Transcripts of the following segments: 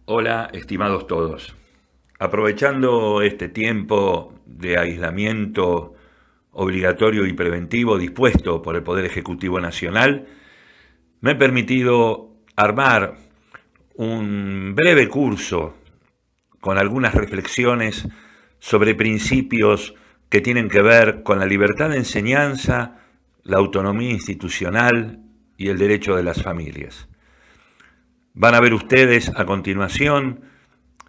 Hola, estimados todos. Aprovechando este tiempo de aislamiento obligatorio y preventivo dispuesto por el Poder Ejecutivo Nacional, me he permitido armar un breve curso con algunas reflexiones sobre principios que tienen que ver con la libertad de enseñanza, la autonomía institucional y el derecho de las familias. Van a ver ustedes a continuación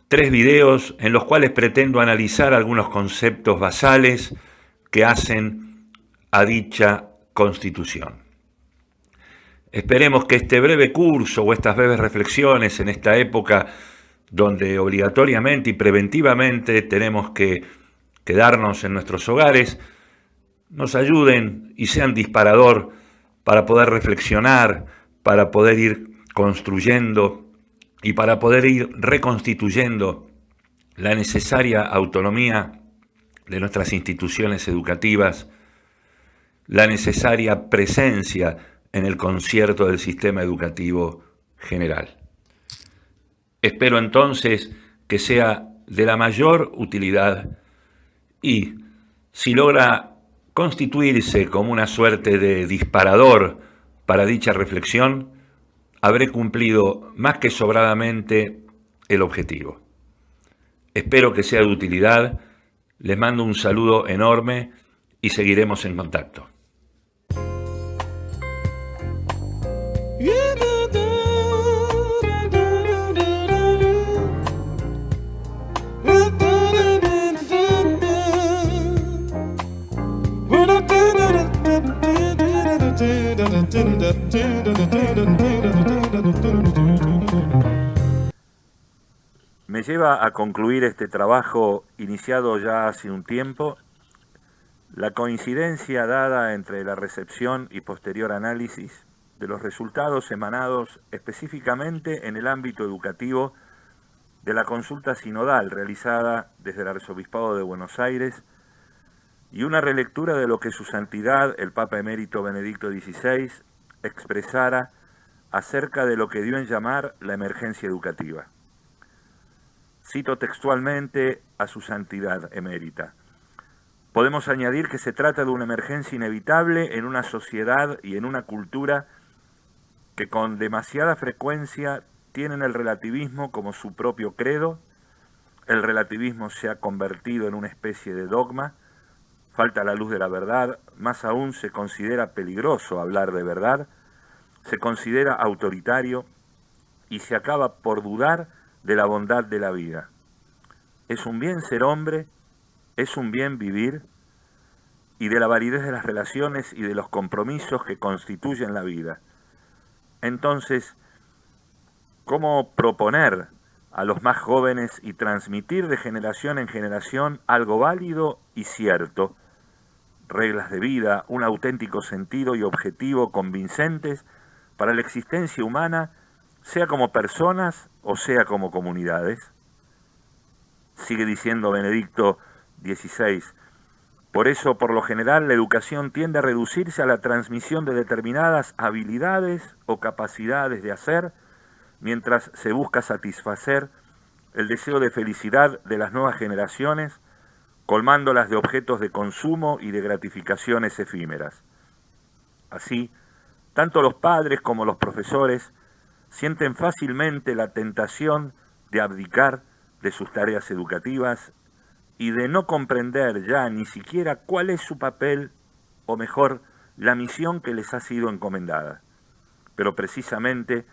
3 videos en los cuales pretendo analizar algunos conceptos basales que hacen a dicha Constitución. Esperemos que este breve curso o estas breves reflexiones en esta época donde obligatoriamente y preventivamente tenemos que quedarnos en nuestros hogares, nos ayuden y sean disparador para poder reflexionar, para poder ir construyendo y para poder ir reconstituyendo la necesaria autonomía de nuestras instituciones educativas, la necesaria presencia en el concierto del sistema educativo general. Espero entonces que sea de la mayor utilidad y, si logra constituirse como una suerte de disparador para dicha reflexión, habré cumplido más que sobradamente el objetivo. Espero que sea de utilidad, les mando un saludo enorme y seguiremos en contacto. Me lleva a concluir este trabajo iniciado ya hace un tiempo la coincidencia dada entre la recepción y posterior análisis de los resultados emanados específicamente en el ámbito educativo de la consulta sinodal realizada desde el Arzobispado de Buenos Aires y una relectura de lo que su santidad, el Papa Emérito Benedicto XVI, expresara acerca de lo que dio en llamar la emergencia educativa. Cito textualmente a su santidad emérita. Podemos añadir que se trata de una emergencia inevitable en una sociedad y en una cultura que con demasiada frecuencia tienen el relativismo como su propio credo. El relativismo se ha convertido en una especie de dogma, falta la luz de la verdad, más aún se considera peligroso hablar de verdad, se considera autoritario y se acaba por dudar de la bondad de la vida. Es un bien ser hombre, es un bien vivir, y de la validez de las relaciones y de los compromisos que constituyen la vida. Entonces, ¿cómo proponer a los más jóvenes y transmitir de generación en generación algo válido y cierto? Reglas de vida, un auténtico sentido y objetivo convincentes para la existencia humana, sea como personas o sea como comunidades. Sigue diciendo Benedicto XVI, por eso, por lo general, la educación tiende a reducirse a la transmisión de determinadas habilidades o capacidades de hacer, mientras se busca satisfacer el deseo de felicidad de las nuevas generaciones, colmándolas de objetos de consumo y de gratificaciones efímeras. Así, tanto los padres como los profesores sienten fácilmente la tentación de abdicar de sus tareas educativas y de no comprender ya ni siquiera cuál es su papel, o mejor, la misión que les ha sido encomendada. Pero precisamente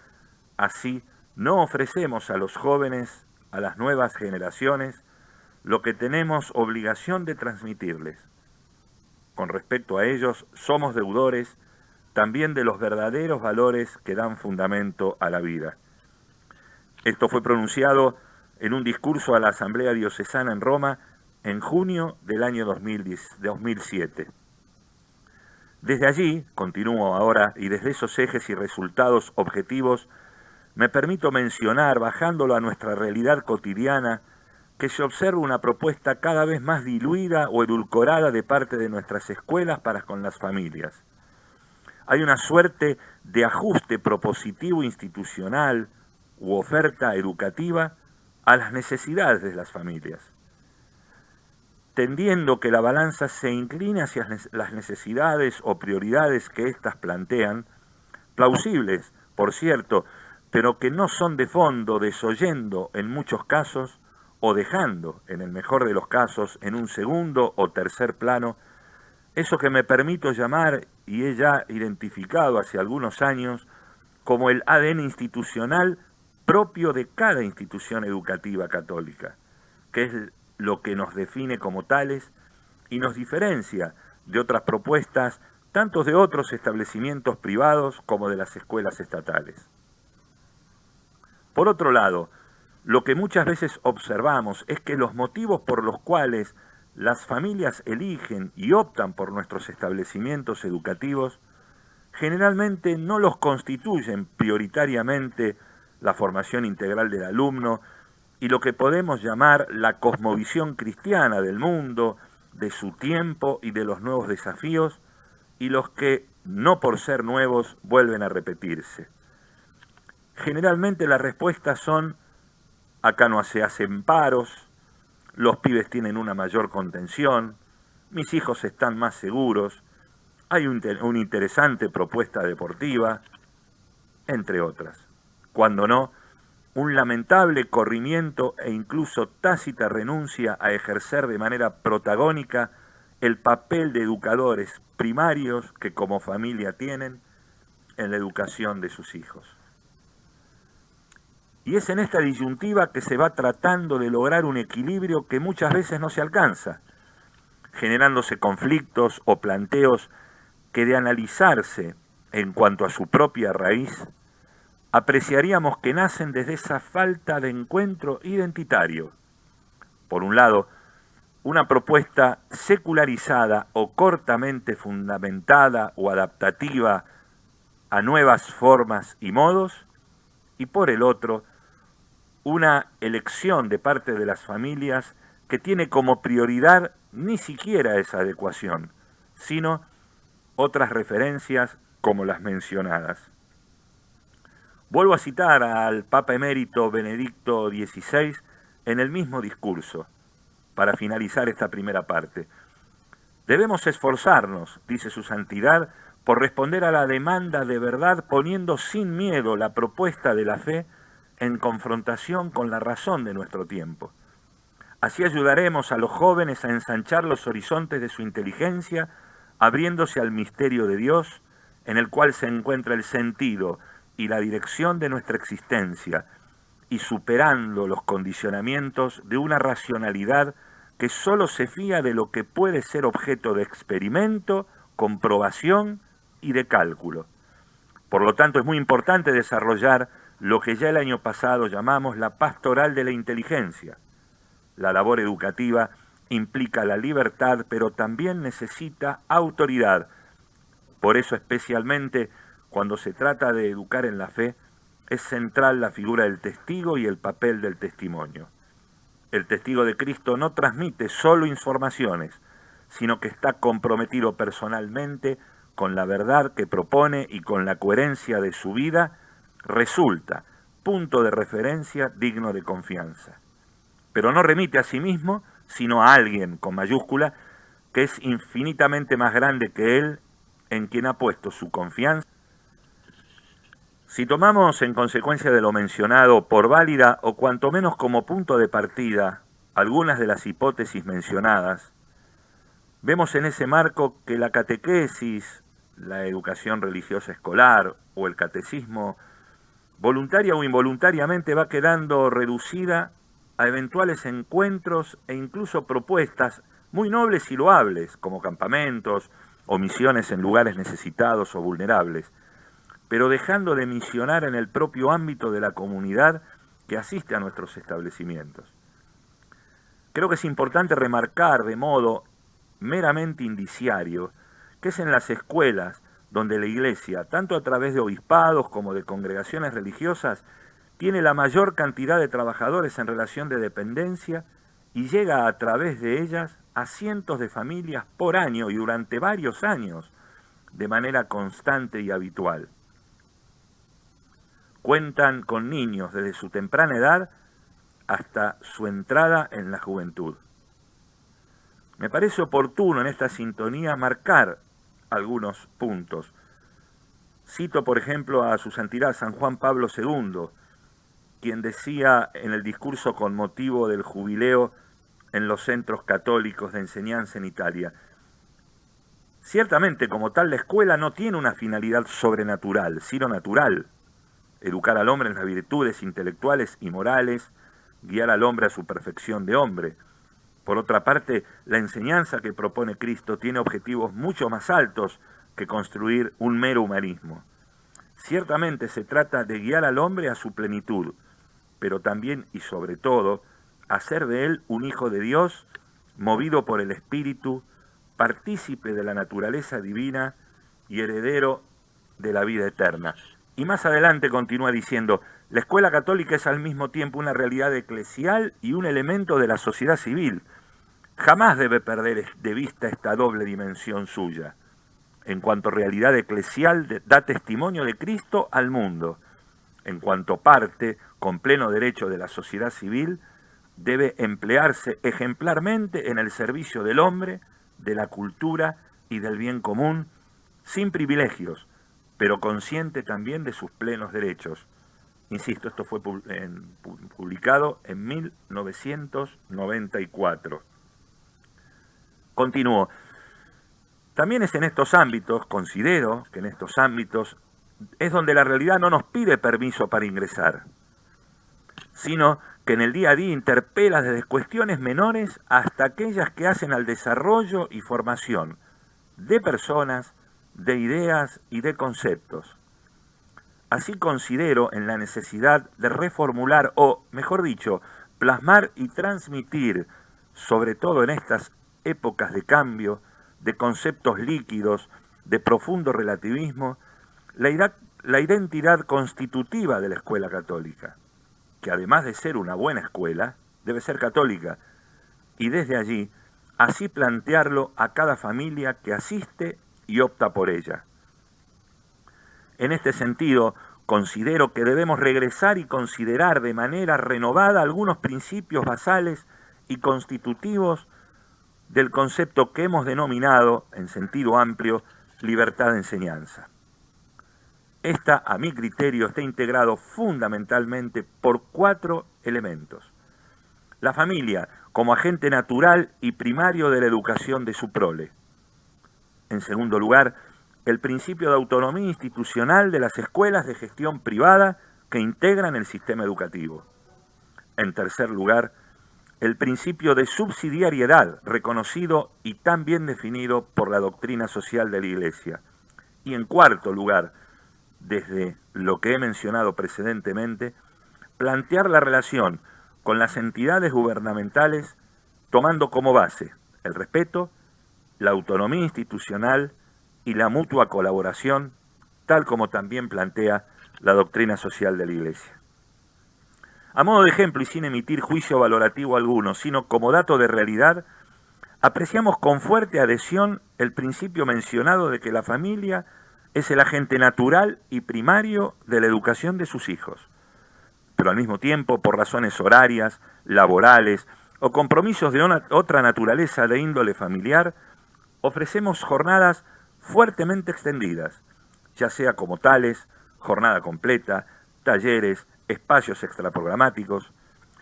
así no ofrecemos a los jóvenes, a las nuevas generaciones, lo que tenemos obligación de transmitirles. Con respecto a ellos, somos deudores también de los verdaderos valores que dan fundamento a la vida. Esto fue pronunciado en un discurso a la Asamblea Diocesana en Roma en junio del año 2007. Desde allí, continúo ahora, y desde esos ejes y resultados objetivos, me permito mencionar, bajándolo a nuestra realidad cotidiana, que se observa una propuesta cada vez más diluida o edulcorada de parte de nuestras escuelas para con las familias. Hay una suerte de ajuste propositivo institucional, u oferta educativa a las necesidades de las familias, tendiendo que la balanza se incline hacia las necesidades o prioridades que éstas plantean, plausibles, por cierto, pero que no son de fondo, desoyendo en muchos casos o dejando, en el mejor de los casos, en un segundo o tercer plano, eso que me permito llamar, y he ya identificado hace algunos años, como el ADN institucional propio de cada institución educativa católica, que es lo que nos define como tales y nos diferencia de otras propuestas, tanto de otros establecimientos privados como de las escuelas estatales. Por otro lado, lo que muchas veces observamos es que los motivos por los cuales las familias eligen y optan por nuestros establecimientos educativos generalmente no los constituyen prioritariamente la formación integral del alumno y lo que podemos llamar la cosmovisión cristiana del mundo, de su tiempo y de los nuevos desafíos, y los que, no por ser nuevos, vuelven a repetirse. Generalmente las respuestas son: acá no se hacen paros, los pibes tienen una mayor contención, mis hijos están más seguros, hay una interesante propuesta deportiva, entre otras. Cuando no, un lamentable corrimiento e incluso tácita renuncia a ejercer de manera protagónica el papel de educadores primarios que como familia tienen en la educación de sus hijos. Y es en esta disyuntiva que se va tratando de lograr un equilibrio que muchas veces no se alcanza, generándose conflictos o planteos que, de analizarse en cuanto a su propia raíz, apreciaríamos que nacen desde esa falta de encuentro identitario. Por un lado, una propuesta secularizada o cortamente fundamentada o adaptativa a nuevas formas y modos, y por el otro, una elección de parte de las familias que tiene como prioridad ni siquiera esa adecuación, sino otras referencias como las mencionadas. Vuelvo a citar al Papa Emérito Benedicto XVI en el mismo discurso, para finalizar esta primera parte. Debemos esforzarnos, dice su santidad, por responder a la demanda de verdad, poniendo sin miedo la propuesta de la fe en confrontación con la razón de nuestro tiempo. Así ayudaremos a los jóvenes a ensanchar los horizontes de su inteligencia, abriéndose al misterio de Dios, en el cual se encuentra el sentido y la dirección de nuestra existencia, y superando los condicionamientos de una racionalidad que solo se fía de lo que puede ser objeto de experimento, comprobación y de cálculo. Por lo tanto, es muy importante desarrollar lo que ya el año pasado llamamos la pastoral de la inteligencia. La labor educativa implica la libertad, pero también necesita autoridad. Por eso, especialmente cuando se trata de educar en la fe, es central la figura del testigo y el papel del testimonio. El testigo de Cristo no transmite solo informaciones, sino que está comprometido personalmente con la verdad que propone y con la coherencia de su vida, resulta punto de referencia digno de confianza. Pero no remite a sí mismo, sino a alguien con mayúscula, que es infinitamente más grande que él, en quien ha puesto su confianza. Si tomamos en consecuencia de lo mencionado por válida o cuanto menos como punto de partida algunas de las hipótesis mencionadas, vemos en ese marco que la catequesis, la educación religiosa escolar o el catecismo, voluntaria o involuntariamente va quedando reducida a eventuales encuentros e incluso propuestas muy nobles y loables, como campamentos o misiones en lugares necesitados o vulnerables, pero dejando de misionar en el propio ámbito de la comunidad que asiste a nuestros establecimientos. Creo que es importante remarcar de modo meramente indiciario que es en las escuelas donde la Iglesia, tanto a través de obispados como de congregaciones religiosas, tiene la mayor cantidad de trabajadores en relación de dependencia y llega a través de ellas a cientos de familias por año y durante varios años, de manera constante y habitual. cuentan con niños desde su temprana edad hasta su entrada en la juventud. Me parece oportuno en esta sintonía marcar algunos puntos. Cito, por ejemplo, a su santidad San Juan Pablo II, quien decía en el discurso con motivo del jubileo en los centros católicos de enseñanza en Italia: ciertamente, como tal, la escuela no tiene una finalidad sobrenatural, sino natural: educar al hombre en las virtudes intelectuales y morales, guiar al hombre a su perfección de hombre. Por otra parte, la enseñanza que propone Cristo tiene objetivos mucho más altos que construir un mero humanismo. Ciertamente se trata de guiar al hombre a su plenitud, pero también y sobre todo hacer de él un hijo de Dios, movido por el Espíritu, partícipe de la naturaleza divina y heredero de la vida eterna. Y más adelante continúa diciendo: la escuela católica es al mismo tiempo una realidad eclesial y un elemento de la sociedad civil. Jamás debe perder de vista esta doble dimensión suya. En cuanto realidad eclesial, da testimonio de Cristo al mundo. En cuanto parte, con pleno derecho, de la sociedad civil, debe emplearse ejemplarmente en el servicio del hombre, de la cultura y del bien común, sin privilegios, pero consciente también de sus plenos derechos. Insisto, esto fue publicado en 1994. Continúo. También es en estos ámbitos, considero que en estos ámbitos es donde la realidad no nos pide permiso para ingresar, sino que en el día a día interpela desde cuestiones menores hasta aquellas que hacen al desarrollo y formación de personas, de ideas y de conceptos. Así considero en la necesidad de reformular o, mejor dicho, plasmar y transmitir, sobre todo en estas épocas de cambio, de conceptos líquidos, de profundo relativismo, la identidad constitutiva de la escuela católica, que además de ser una buena escuela, debe ser católica, y desde allí, así plantearlo a cada familia que asiste y opta por ella. En este sentido, considero que debemos regresar y considerar de manera renovada algunos principios basales y constitutivos del concepto que hemos denominado, en sentido amplio, libertad de enseñanza. Esta, a mi criterio, está integrado fundamentalmente por 4 elementos. La familia, como agente natural y primario de la educación de su prole. En segundo lugar, el principio de autonomía institucional de las escuelas de gestión privada que integran el sistema educativo. En tercer lugar, el principio de subsidiariedad reconocido y tan bien definido por la doctrina social de la Iglesia. Y en cuarto lugar, desde lo que he mencionado precedentemente, plantear la relación con las entidades gubernamentales tomando como base el respeto, la autonomía institucional y la mutua colaboración, tal como también plantea la doctrina social de la Iglesia. A modo de ejemplo y sin emitir juicio valorativo alguno, sino como dato de realidad, apreciamos con fuerte adhesión el principio mencionado de que la familia es el agente natural y primario de la educación de sus hijos. Pero al mismo tiempo, por razones horarias, laborales o compromisos de otra naturaleza de índole familiar, ofrecemos jornadas fuertemente extendidas, ya sea como tales, jornada completa, talleres, espacios extraprogramáticos,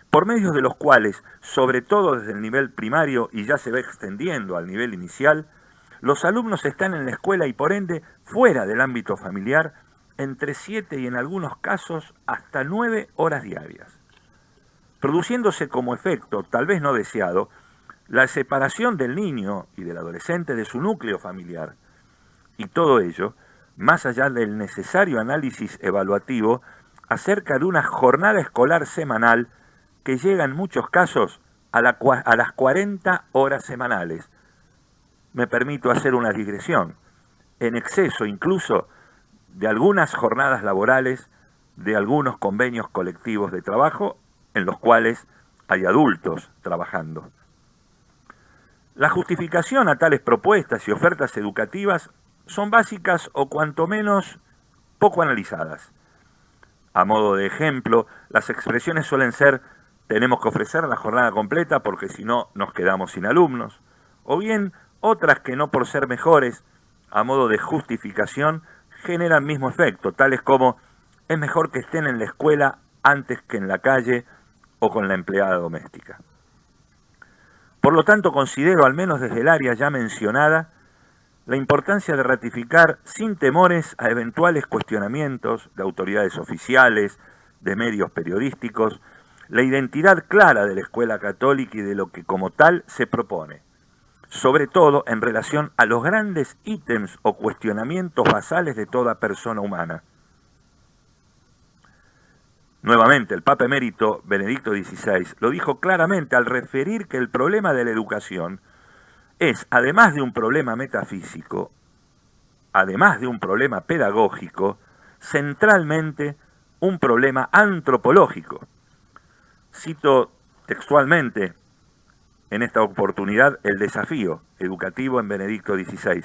por medio de los cuales, sobre todo desde el nivel primario y ya se va extendiendo al nivel inicial, los alumnos están en la escuela y por ende fuera del ámbito familiar entre 7 y en algunos casos hasta 9 horas diarias, produciéndose como efecto, tal vez no deseado, la separación del niño y del adolescente de su núcleo familiar. Y todo ello, más allá del necesario análisis evaluativo acerca de una jornada escolar semanal que llega en muchos casos a las 40 horas semanales. Me permito hacer una digresión, en exceso incluso de algunas jornadas laborales, de algunos convenios colectivos de trabajo en los cuales hay adultos trabajando. La justificación a tales propuestas y ofertas educativas son básicas o cuanto menos poco analizadas. A modo de ejemplo, las expresiones suelen ser tenemos que ofrecer la jornada completa porque si no nos quedamos sin alumnos, o bien otras que no por ser mejores, a modo de justificación, generan mismo efecto, tales como es mejor que estén en la escuela antes que en la calle o con la empleada doméstica. Por lo tanto, considero, al menos desde el área ya mencionada, la importancia de ratificar sin temores a eventuales cuestionamientos de autoridades oficiales, de medios periodísticos, la identidad clara de la escuela católica y de lo que como tal se propone, sobre todo en relación a los grandes ítems o cuestionamientos basales de toda persona humana. Nuevamente, el Papa Emérito Benedicto XVI lo dijo claramente al referir que el problema de la educación es, además de un problema metafísico, además de un problema pedagógico, centralmente un problema antropológico. Cito textualmente en esta oportunidad el desafío educativo en Benedicto XVI.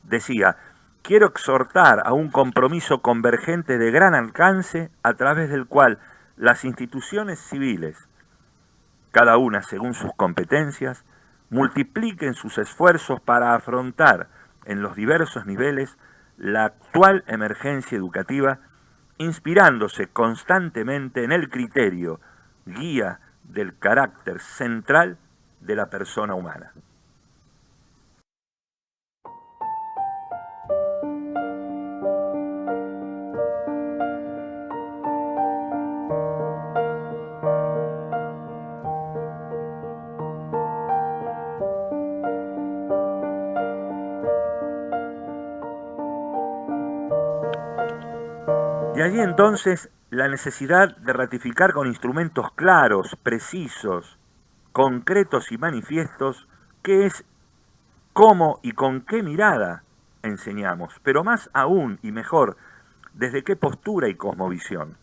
Decía, quiero exhortar a un compromiso convergente de gran alcance a través del cual las instituciones civiles, cada una según sus competencias, multipliquen sus esfuerzos para afrontar en los diversos niveles la actual emergencia educativa, inspirándose constantemente en el criterio guía del carácter central de la persona humana. De allí entonces la necesidad de ratificar con instrumentos claros, precisos, concretos y manifiestos qué es, cómo y con qué mirada enseñamos, pero más aún y mejor, desde qué postura y cosmovisión.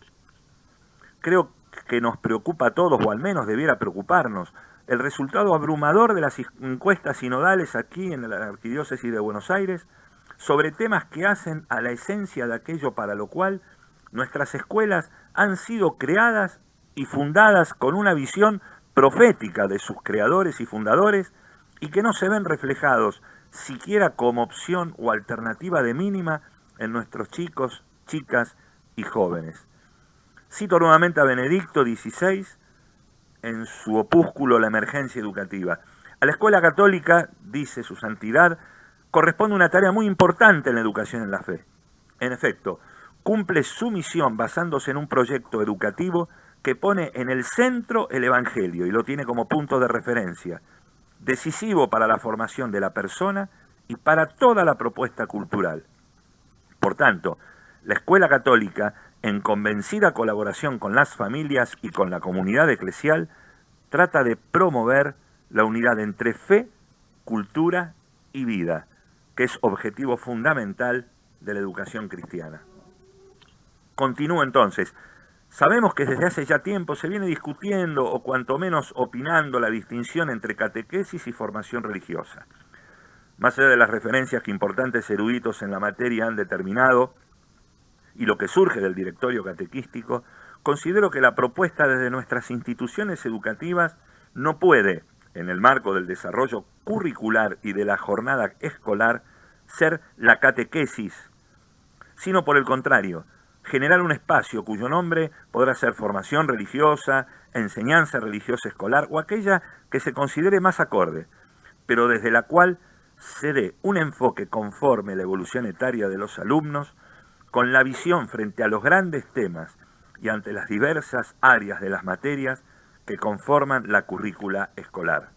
Creo que nos preocupa a todos, o al menos debiera preocuparnos, el resultado abrumador de las encuestas sinodales aquí en la Arquidiócesis de Buenos Aires sobre temas que hacen a la esencia de aquello para lo cual nuestras escuelas han sido creadas y fundadas con una visión profética de sus creadores y fundadores y que no se ven reflejados siquiera como opción o alternativa de mínima en nuestros chicos, chicas y jóvenes. Cito nuevamente a Benedicto XVI en su opúsculo La emergencia educativa. A la escuela católica, dice su santidad, corresponde una tarea muy importante en la educación en la fe. En efecto, cumple su misión basándose en un proyecto educativo que pone en el centro el Evangelio y lo tiene como punto de referencia, decisivo para la formación de la persona y para toda la propuesta cultural. Por tanto, la escuela católica, en convencida colaboración con las familias y con la comunidad eclesial, trata de promover la unidad entre fe, cultura y vida, que es objetivo fundamental de la educación cristiana. Continúo entonces. Sabemos que desde hace ya tiempo se viene discutiendo o cuanto menos opinando la distinción entre catequesis y formación religiosa. Más allá de las referencias que importantes eruditos en la materia han determinado y lo que surge del directorio catequístico, considero que la propuesta desde nuestras instituciones educativas no puede, en el marco del desarrollo curricular y de la jornada escolar, ser la catequesis, sino por el contrario, generar un espacio cuyo nombre podrá ser formación religiosa, enseñanza religiosa escolar o aquella que se considere más acorde, pero desde la cual se dé un enfoque conforme a la evolución etaria de los alumnos, con la visión frente a los grandes temas y ante las diversas áreas de las materias que conforman la currícula escolar.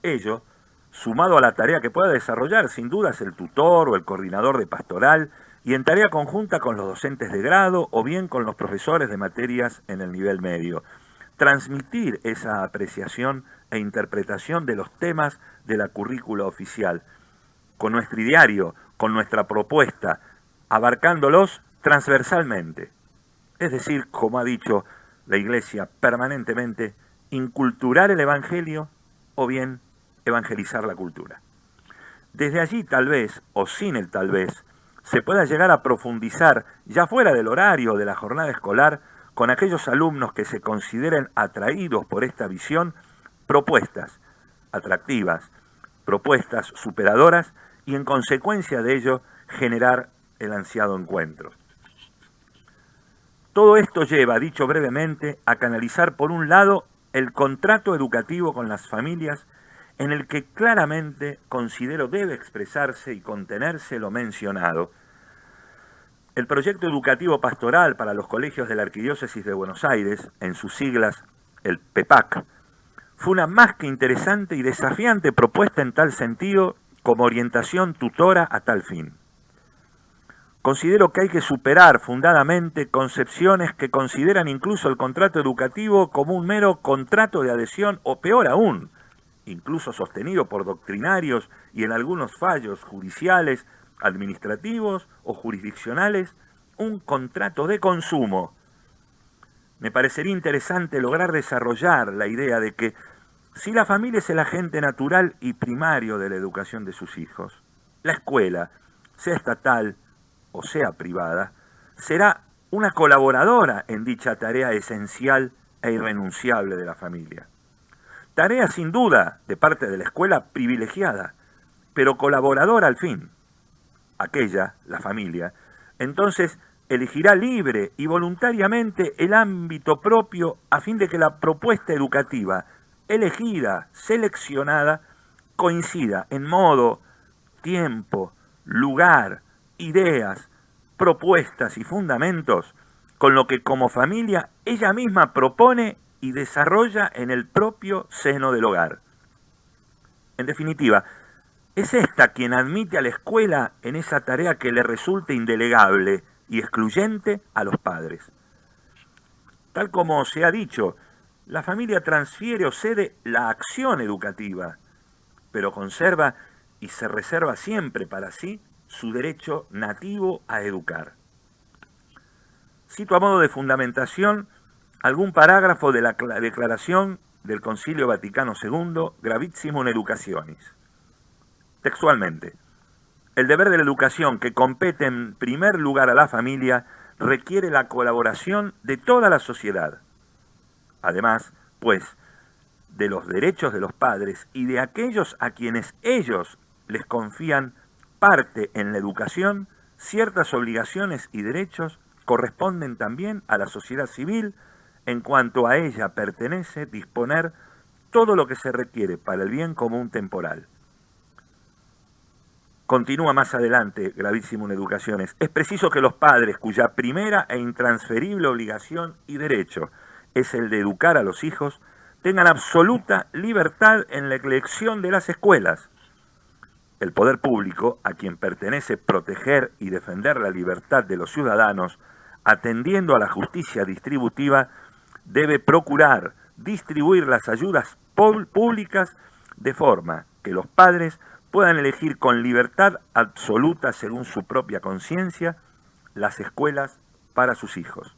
Ello, sumado a la tarea que pueda desarrollar sin dudas el tutor o el coordinador de pastoral, y en tarea conjunta con los docentes de grado o bien con los profesores de materias en el nivel medio. Transmitir esa apreciación e interpretación de los temas de la currícula oficial, con nuestro ideario, con nuestra propuesta, abarcándolos transversalmente. Es decir, como ha dicho la Iglesia permanentemente, inculturar el Evangelio o bien evangelizar la cultura. Desde allí tal vez, o sin el tal vez, se pueda llegar a profundizar, ya fuera del horario de la jornada escolar, con aquellos alumnos que se consideren atraídos por esta visión, propuestas atractivas, propuestas superadoras y en consecuencia de ello generar el ansiado encuentro. Todo esto lleva, dicho brevemente, a canalizar por un lado el contrato educativo con las familias, en el que claramente considero debe expresarse y contenerse lo mencionado. El proyecto educativo pastoral para los colegios de la Arquidiócesis de Buenos Aires, en sus siglas el PEPAC, fue una más que interesante y desafiante propuesta en tal sentido como orientación tutora a tal fin. Considero que hay que superar fundadamente concepciones que consideran incluso el contrato educativo como un mero contrato de adhesión o peor aún, incluso sostenido por doctrinarios y en algunos fallos judiciales, administrativos o jurisdiccionales, un contrato de consumo. Me parecería interesante lograr desarrollar la idea de que si la familia es el agente natural y primario de la educación de sus hijos, la escuela, sea estatal o sea privada, será una colaboradora en dicha tarea esencial e irrenunciable de la familia. Tarea sin duda de parte de la escuela privilegiada, pero colaboradora al fin. Aquella, la familia, entonces elegirá libre y voluntariamente el ámbito propio a fin de que la propuesta educativa elegida, seleccionada, coincida en modo, tiempo, lugar, ideas, propuestas y fundamentos con lo que como familia ella misma propone y desarrolla en el propio seno del hogar. En definitiva, es esta quien admite a la escuela en esa tarea que le resulte indelegable y excluyente a los padres. Tal como se ha dicho, la familia transfiere o cede la acción educativa, pero conserva y se reserva siempre para sí su derecho nativo a educar. Cito a modo de fundamentación algún parágrafo de la declaración del Concilio Vaticano II, Gravissimum Educationis. Textualmente, el deber de la educación que compete en primer lugar a la familia requiere la colaboración de toda la sociedad. Además, pues, de los derechos de los padres y de aquellos a quienes ellos les confían parte en la educación, ciertas obligaciones y derechos corresponden también a la sociedad civil, en cuanto a ella pertenece disponer todo lo que se requiere para el bien común temporal. Continúa más adelante, Gravissimum Educationis. Es preciso que los padres, cuya primera e intransferible obligación y derecho es el de educar a los hijos, tengan absoluta libertad en la elección de las escuelas. El poder público, a quien pertenece proteger y defender la libertad de los ciudadanos, atendiendo a la justicia distributiva, debe procurar distribuir las ayudas públicas de forma que los padres puedan elegir con libertad absoluta, según su propia conciencia, las escuelas para sus hijos.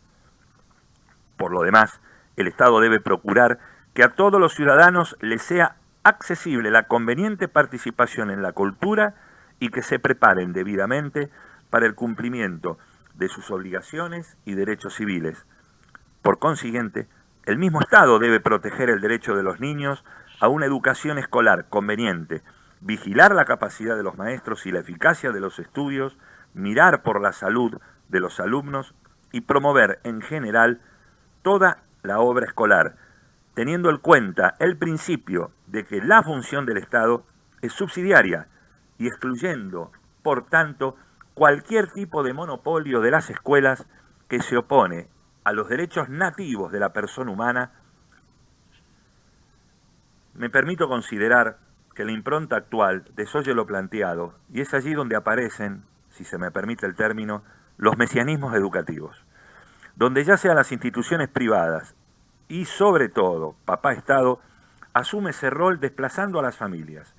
Por lo demás, el Estado debe procurar que a todos los ciudadanos les sea accesible la conveniente participación en la cultura y que se preparen debidamente para el cumplimiento de sus obligaciones y derechos civiles. Por consiguiente, el mismo Estado debe proteger el derecho de los niños a una educación escolar conveniente, vigilar la capacidad de los maestros y la eficacia de los estudios, mirar por la salud de los alumnos y promover en general toda la obra escolar, teniendo en cuenta el principio de que la función del Estado es subsidiaria y excluyendo, por tanto, cualquier tipo de monopolio de las escuelas que se opone a los derechos nativos de la persona humana. Me permito considerar que la impronta actual desoye lo planteado, y es allí donde aparecen, si se me permite el término, los mesianismos educativos, donde ya sean las instituciones privadas y sobre todo Papá Estado asume ese rol desplazando a las familias,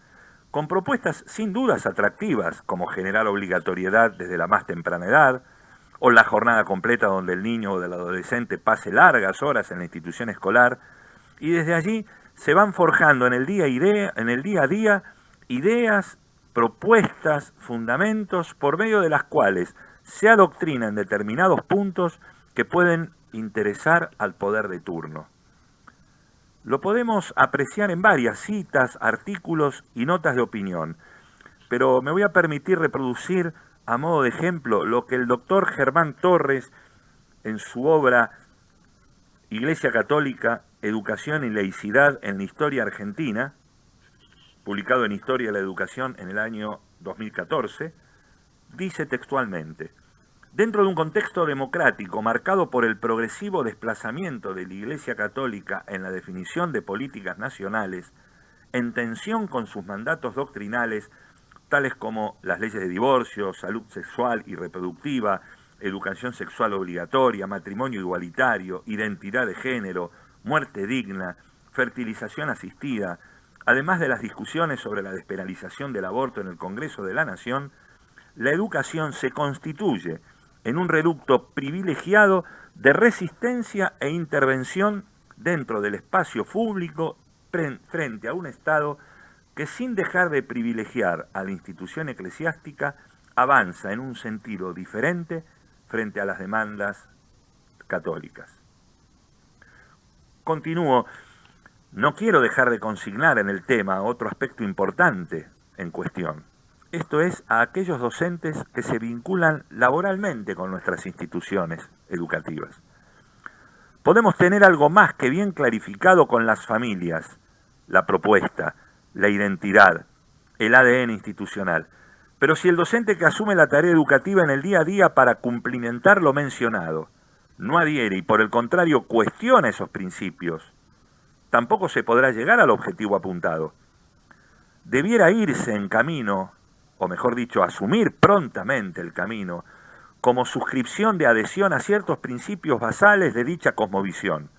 con propuestas sin dudas atractivas como generar obligatoriedad desde la más temprana edad, o la jornada completa donde el niño o el adolescente pase largas horas en la institución escolar, y desde allí se van forjando en el día a día ideas propuestas, fundamentos, por medio de las cuales se adoctrina en determinados puntos que pueden interesar al poder de turno. Lo podemos apreciar en varias citas, artículos y notas de opinión, pero me voy a permitir reproducir a modo de ejemplo lo que el doctor Germán Torres, en su obra Iglesia Católica, Educación y Laicidad en la Historia Argentina, publicado en Historia de la Educación en el año 2014, dice textualmente: dentro de un contexto democrático marcado por el progresivo desplazamiento de la Iglesia Católica en la definición de políticas nacionales, en tensión con sus mandatos doctrinales, tales como las leyes de divorcio, salud sexual y reproductiva, educación sexual obligatoria, matrimonio igualitario, identidad de género, muerte digna, fertilización asistida, además de las discusiones sobre la despenalización del aborto en el Congreso de la Nación, la educación se constituye en un reducto privilegiado de resistencia e intervención dentro del espacio público frente a un Estado que, sin dejar de privilegiar a la institución eclesiástica, avanza en un sentido diferente frente a las demandas católicas. Continúo. No quiero dejar de consignar en el tema otro aspecto importante en cuestión. Esto es a aquellos docentes que se vinculan laboralmente con nuestras instituciones educativas. Podemos tener algo más que bien clarificado con las familias, la propuesta, la identidad, el ADN institucional. Pero si el docente que asume la tarea educativa en el día a día para cumplimentar lo mencionado no adhiere y por el contrario cuestiona esos principios, tampoco se podrá llegar al objetivo apuntado. Debiera irse en camino, o mejor dicho, asumir prontamente el camino, como suscripción de adhesión a ciertos principios basales de dicha cosmovisión.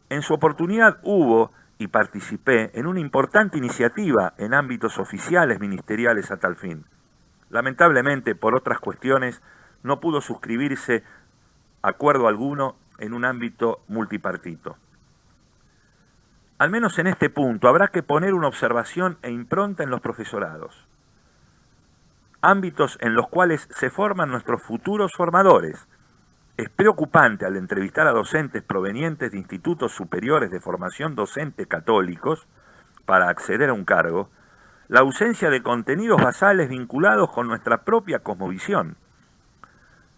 En su oportunidad hubo y participé en una importante iniciativa en ámbitos oficiales ministeriales a tal fin. Lamentablemente, por otras cuestiones, no pudo suscribirse acuerdo alguno en un ámbito multipartito. Al menos en este punto habrá que poner una observación e impronta en los profesorados, ámbitos en los cuales se forman nuestros futuros formadores. Es preocupante al entrevistar a docentes provenientes de institutos superiores de formación docente católicos para acceder a un cargo, la ausencia de contenidos basales vinculados con nuestra propia cosmovisión.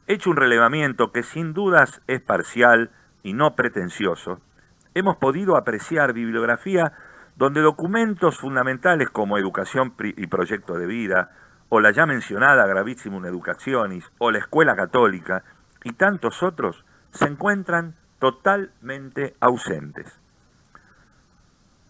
Hecho un relevamiento que sin dudas es parcial y no pretencioso, hemos podido apreciar bibliografía donde documentos fundamentales como Educación y Proyecto de Vida, o la ya mencionada Gravissimum Educationis, o la Escuela Católica, y tantos otros, se encuentran totalmente ausentes.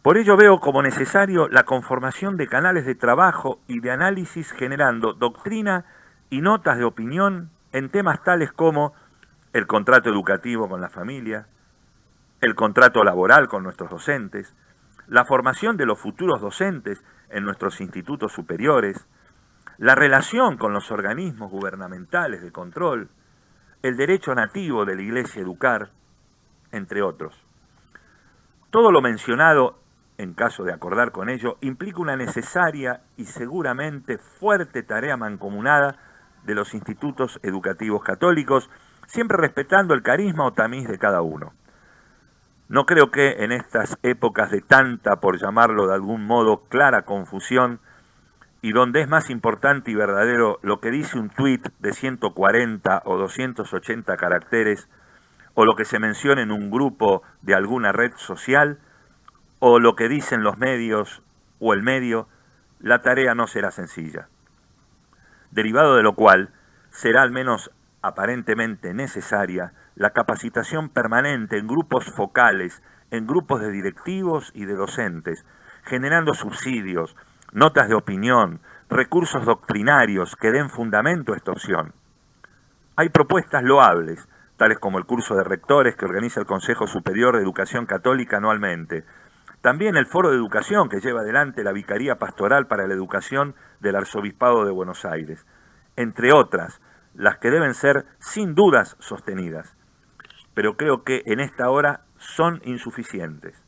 Por ello veo como necesario la conformación de canales de trabajo y de análisis generando doctrina y notas de opinión en temas tales como el contrato educativo con la familia, el contrato laboral con nuestros docentes, la formación de los futuros docentes en nuestros institutos superiores, la relación con los organismos gubernamentales de control, el derecho nativo de la Iglesia a educar, entre otros. Todo lo mencionado, en caso de acordar con ello, implica una necesaria y seguramente fuerte tarea mancomunada de los institutos educativos católicos, siempre respetando el carisma o tamiz de cada uno. No creo que en estas épocas de tanta, por llamarlo de algún modo, clara confusión, y donde es más importante y verdadero lo que dice un tuit de 140 o 280 caracteres, o lo que se menciona en un grupo de alguna red social, o lo que dicen los medios o el medio, la tarea no será sencilla. Derivado de lo cual, será al menos aparentemente necesaria la capacitación permanente en grupos focales, en grupos de directivos y de docentes, generando subsidios, notas de opinión, recursos doctrinarios que den fundamento a esta opción. Hay propuestas loables, tales como el curso de rectores que organiza el Consejo Superior de Educación Católica anualmente, también el Foro de Educación que lleva adelante la Vicaría Pastoral para la Educación del Arzobispado de Buenos Aires, entre otras, las que deben ser sin dudas sostenidas, pero creo que en esta hora son insuficientes.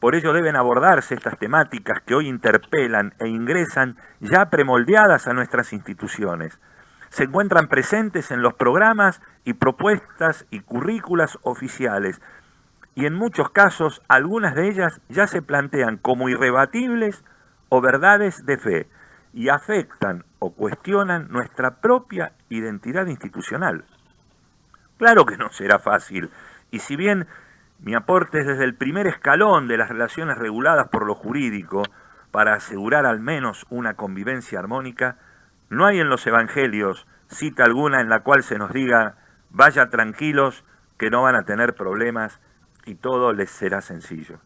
Por ello deben abordarse estas temáticas que hoy interpelan e ingresan ya premoldeadas a nuestras instituciones. Se encuentran presentes en los programas y propuestas y currículas oficiales, y en muchos casos algunas de ellas ya se plantean como irrebatibles o verdades de fe, y afectan o cuestionan nuestra propia identidad institucional. Claro que no será fácil, y si bien mi aporte es desde el primer escalón de las relaciones reguladas por lo jurídico para asegurar al menos una convivencia armónica, no hay en los evangelios cita alguna en la cual se nos diga: vaya tranquilos que no van a tener problemas y todo les será sencillo.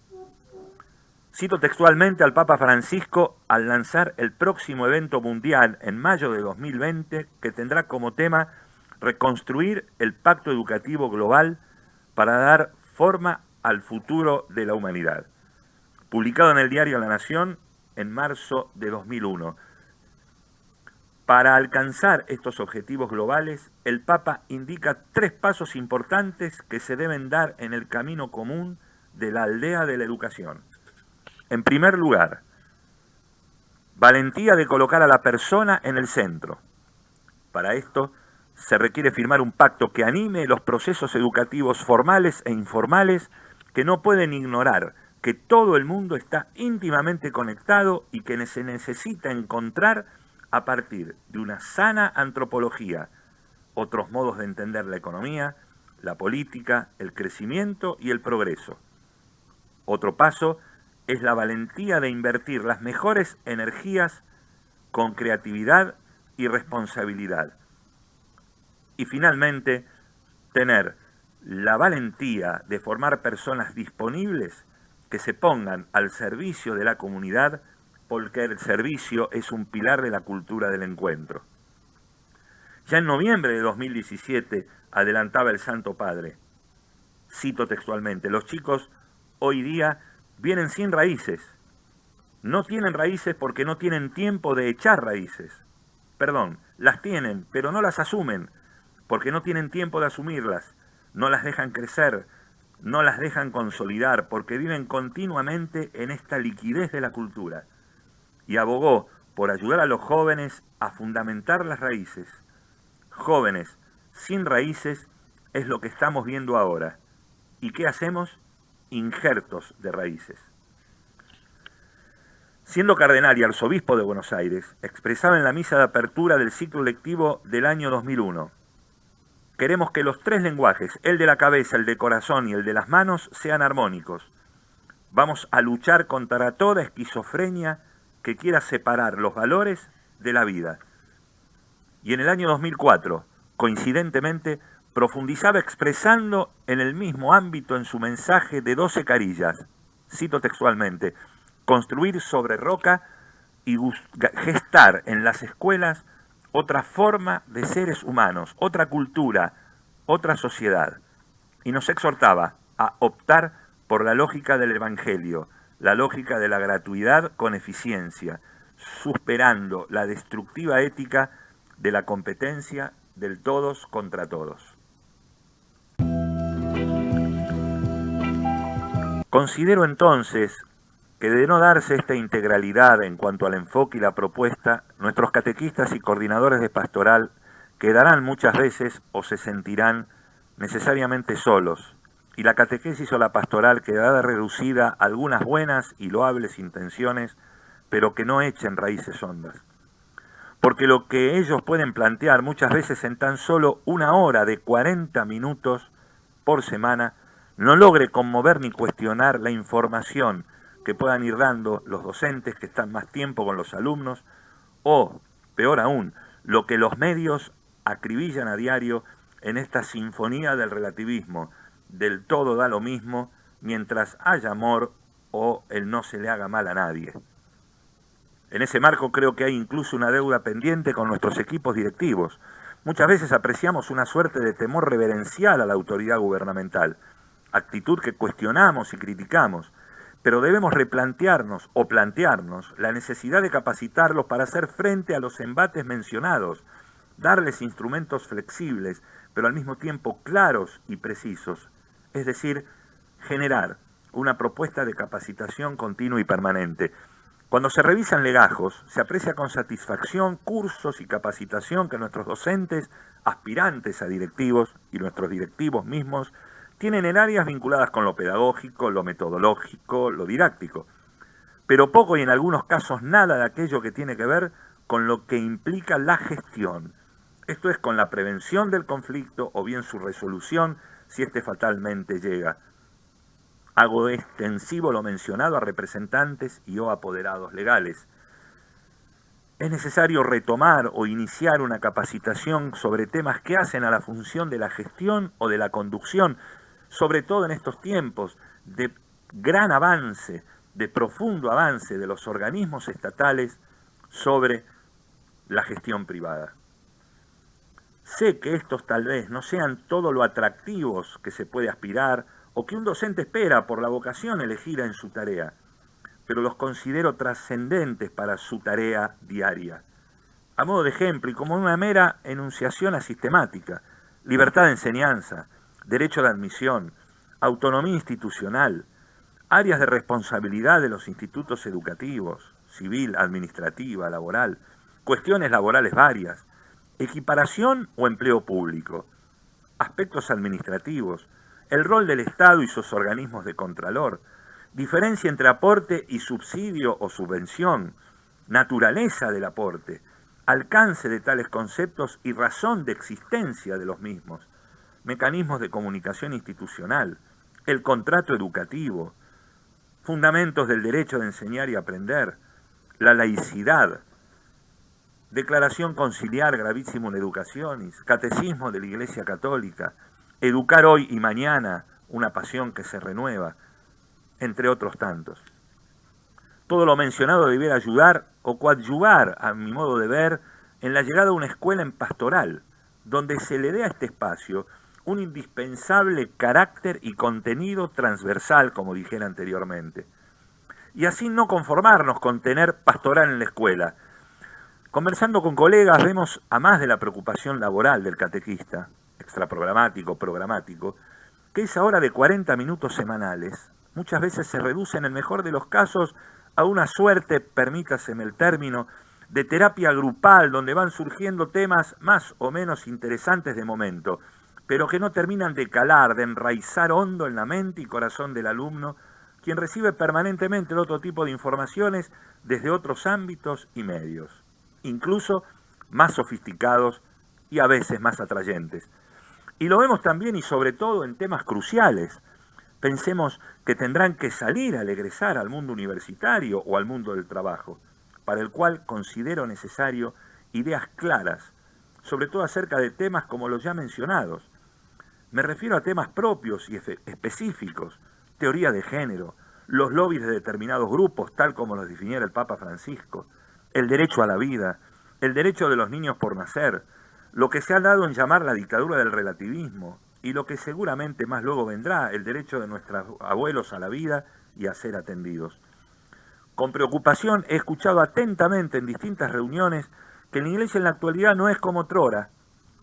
Cito textualmente al Papa Francisco al lanzar el próximo evento mundial en mayo de 2020 que tendrá como tema reconstruir el pacto educativo global para dar forma al futuro de la humanidad, publicado en el diario La Nación en marzo de 2001. Para alcanzar estos objetivos globales, el Papa indica 3 pasos importantes que se deben dar en el camino común de la aldea de la educación. En primer lugar, valentía de colocar a la persona en el centro. Para esto, se requiere firmar un pacto que anime los procesos educativos formales e informales que no pueden ignorar que todo el mundo está íntimamente conectado y que se necesita encontrar a partir de una sana antropología otros modos de entender la economía, la política, el crecimiento y el progreso. Otro paso es la valentía de invertir las mejores energías con creatividad y responsabilidad. Y finalmente, tener la valentía de formar personas disponibles que se pongan al servicio de la comunidad, porque el servicio es un pilar de la cultura del encuentro. Ya en noviembre de 2017 adelantaba el Santo Padre, cito textualmente: los chicos hoy día vienen sin raíces. No tienen raíces porque no tienen tiempo de echar raíces. Perdón, las tienen, pero no las asumen, porque no tienen tiempo de asumirlas, no las dejan crecer, no las dejan consolidar, porque viven continuamente en esta liquidez de la cultura. Y abogó por ayudar a los jóvenes a fundamentar las raíces. Jóvenes sin raíces es lo que estamos viendo ahora. ¿Y qué hacemos? Injertos de raíces. Siendo cardenal y arzobispo de Buenos Aires, expresaba en la misa de apertura del ciclo lectivo del año 2001: queremos que los 3 lenguajes, el de la cabeza, el de corazón y el de las manos, sean armónicos. Vamos a luchar contra toda esquizofrenia que quiera separar los valores de la vida. Y en el año 2004, coincidentemente, profundizaba expresando en el mismo ámbito en su mensaje de 12 carillas, cito textualmente: construir sobre roca y gestar en las escuelas otra forma de seres humanos, otra cultura, otra sociedad. Y nos exhortaba a optar por la lógica del Evangelio, la lógica de la gratuidad con eficiencia, superando la destructiva ética de la competencia del todos contra todos. Considero entonces que de no darse esta integralidad en cuanto al enfoque y la propuesta, nuestros catequistas y coordinadores de pastoral quedarán muchas veces o se sentirán necesariamente solos, y la catequesis o la pastoral quedará reducida a algunas buenas y loables intenciones, pero que no echen raíces hondas. Porque lo que ellos pueden plantear muchas veces en tan solo 1 hora de 40 minutos por semana no logre conmover ni cuestionar la información que puedan ir dando los docentes que están más tiempo con los alumnos, o, peor aún, lo que los medios acribillan a diario en esta sinfonía del relativismo, del todo da lo mismo, mientras haya amor o el no se le haga mal a nadie. En ese marco creo que hay incluso una deuda pendiente con nuestros equipos directivos. Muchas veces apreciamos una suerte de temor reverencial a la autoridad gubernamental, actitud que cuestionamos y criticamos, pero debemos replantearnos o plantearnos la necesidad de capacitarlos para hacer frente a los embates mencionados, darles instrumentos flexibles, pero al mismo tiempo claros y precisos, es decir, generar una propuesta de capacitación continua y permanente. Cuando se revisan legajos, se aprecia con satisfacción cursos y capacitación que nuestros docentes, aspirantes a directivos y nuestros directivos mismos tienen en áreas vinculadas con lo pedagógico, lo metodológico, lo didáctico, pero poco y en algunos casos nada de aquello que tiene que ver con lo que implica la gestión, esto es, con la prevención del conflicto o bien su resolución si éste fatalmente llega. Hago extensivo lo mencionado a representantes y o apoderados legales. Es necesario retomar o iniciar una capacitación sobre temas que hacen a la función de la gestión o de la conducción, sobre todo en estos tiempos de gran avance, de profundo avance de los organismos estatales sobre la gestión privada. Sé que estos tal vez no sean todo lo atractivos que se puede aspirar o que un docente espera por la vocación elegida en su tarea, pero los considero trascendentes para su tarea diaria. A modo de ejemplo y como una mera enunciación asistemática: libertad de enseñanza, derecho de admisión, autonomía institucional, áreas de responsabilidad de los institutos educativos, civil, administrativa, laboral, cuestiones laborales varias, equiparación o empleo público, aspectos administrativos, el rol del Estado y sus organismos de contralor, diferencia entre aporte y subsidio o subvención, naturaleza del aporte, alcance de tales conceptos y razón de existencia de los mismos, mecanismos de comunicación institucional, el contrato educativo, fundamentos del derecho de enseñar y aprender, la laicidad, declaración conciliar gravísimum educationis, catecismo de la Iglesia Católica, educar hoy y mañana, una pasión que se renueva, entre otros tantos. Todo lo mencionado debiera ayudar o coadyuvar, a mi modo de ver, en la llegada a una escuela en pastoral, donde se le dé a este espacio un indispensable carácter y contenido transversal, como dijera anteriormente. Y así no conformarnos con tener pastoral en la escuela. Conversando con colegas vemos, a más de la preocupación laboral del catequista, extraprogramático, programático, que esa hora de 40 minutos semanales muchas veces se reduce en el mejor de los casos a una suerte, permítaseme el término, de terapia grupal donde van surgiendo temas más o menos interesantes de momento, pero que no terminan de calar, de enraizar hondo en la mente y corazón del alumno, quien recibe permanentemente otro tipo de informaciones desde otros ámbitos y medios, incluso más sofisticados y a veces más atrayentes. Y lo vemos también y sobre todo en temas cruciales. Pensemos que tendrán que salir al egresar al mundo universitario o al mundo del trabajo, para el cual considero necesario ideas claras, sobre todo acerca de temas como los ya mencionados. Me refiero a temas propios y específicos, teoría de género, los lobbies de determinados grupos, tal como los definiera el Papa Francisco, el derecho a la vida, el derecho de los niños por nacer, lo que se ha dado en llamar la dictadura del relativismo, y lo que seguramente más luego vendrá, el derecho de nuestros abuelos a la vida y a ser atendidos. Con preocupación he escuchado atentamente en distintas reuniones que la Iglesia en la actualidad no es como otrora,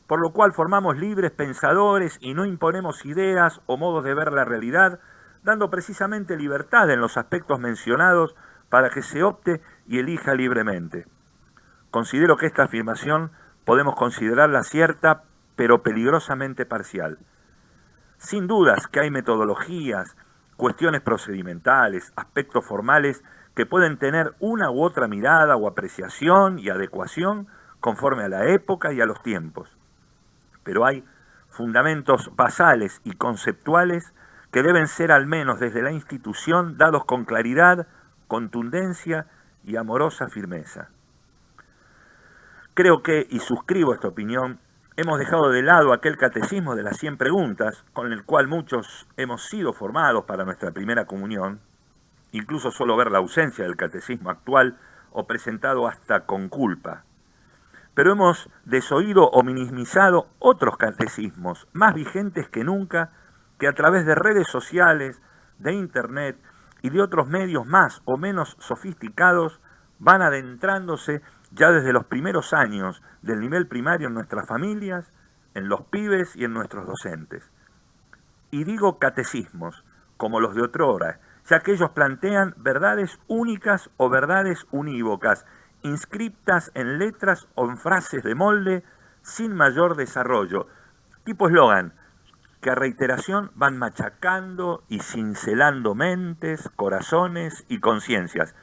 por lo cual formamos libres pensadores y no imponemos ideas o modos de ver la realidad, dando precisamente libertad en los aspectos mencionados para que se opte y elija libremente. Considero que esta afirmación podemos considerarla cierta, pero peligrosamente parcial. Sin dudas que hay metodologías, cuestiones procedimentales, aspectos formales que pueden tener una u otra mirada o apreciación y adecuación conforme a la época y a los tiempos. Pero hay fundamentos basales y conceptuales que deben ser al menos desde la institución dados con claridad, contundencia y amorosa firmeza. Creo que, y suscribo esta opinión, hemos dejado de lado aquel catecismo de las 100 preguntas, con el cual muchos hemos sido formados para nuestra primera comunión, incluso solo ver la ausencia del catecismo actual o presentado hasta con culpa. Pero hemos desoído o minimizado otros catecismos, más vigentes que nunca, que a través de redes sociales, de internet y de otros medios más o menos sofisticados van adentrándose ya desde los primeros años del nivel primario en nuestras familias, en los pibes y en nuestros docentes. Y digo catecismos, como los de otrora, ya que ellos plantean verdades únicas o verdades unívocas, inscriptas en letras o en frases de molde sin mayor desarrollo. Tipo eslogan, que a reiteración van machacando y cincelando mentes, corazones y conciencias.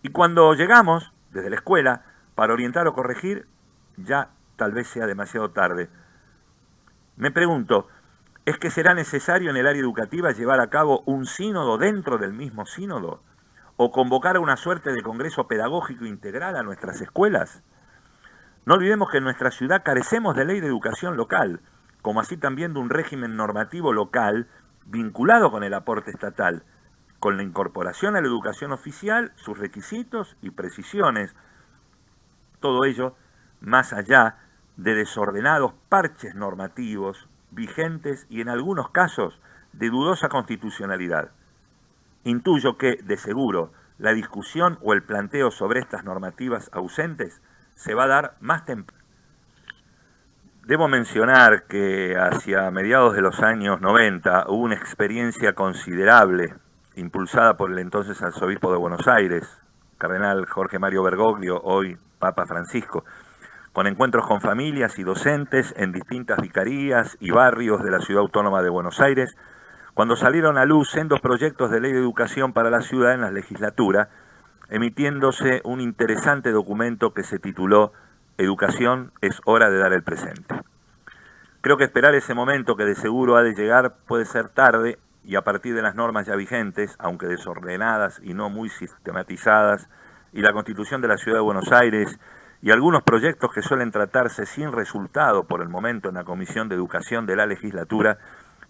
Y cuando llegamos, desde la escuela, para orientar o corregir, ya tal vez sea demasiado tarde. Me pregunto, ¿es que será necesario en el área educativa llevar a cabo un sínodo dentro del mismo sínodo? ¿O convocar a una suerte de congreso pedagógico integral a nuestras escuelas? No olvidemos que en nuestra ciudad carecemos de ley de educación local, como así también de un régimen normativo local vinculado con el aporte estatal, con la incorporación a la educación oficial, sus requisitos y precisiones. Todo ello más allá de desordenados parches normativos vigentes y en algunos casos de dudosa constitucionalidad. Intuyo que, de seguro, la discusión o el planteo sobre estas normativas ausentes se va a dar más temprano. Debo mencionar que hacia mediados de los años 90 hubo una experiencia considerable impulsada por el entonces arzobispo de Buenos Aires, cardenal Jorge Mario Bergoglio, hoy Papa Francisco, con encuentros con familias y docentes en distintas vicarías y barrios de la Ciudad Autónoma de Buenos Aires, cuando salieron a luz sendos proyectos de ley de educación para la ciudad en la legislatura, emitiéndose un interesante documento que se tituló Educación es hora de dar el presente. Creo que esperar ese momento, que de seguro ha de llegar, puede ser tarde, y a partir de las normas ya vigentes, aunque desordenadas y no muy sistematizadas, y la Constitución de la Ciudad de Buenos Aires, y algunos proyectos que suelen tratarse sin resultado por el momento en la Comisión de Educación de la legislatura,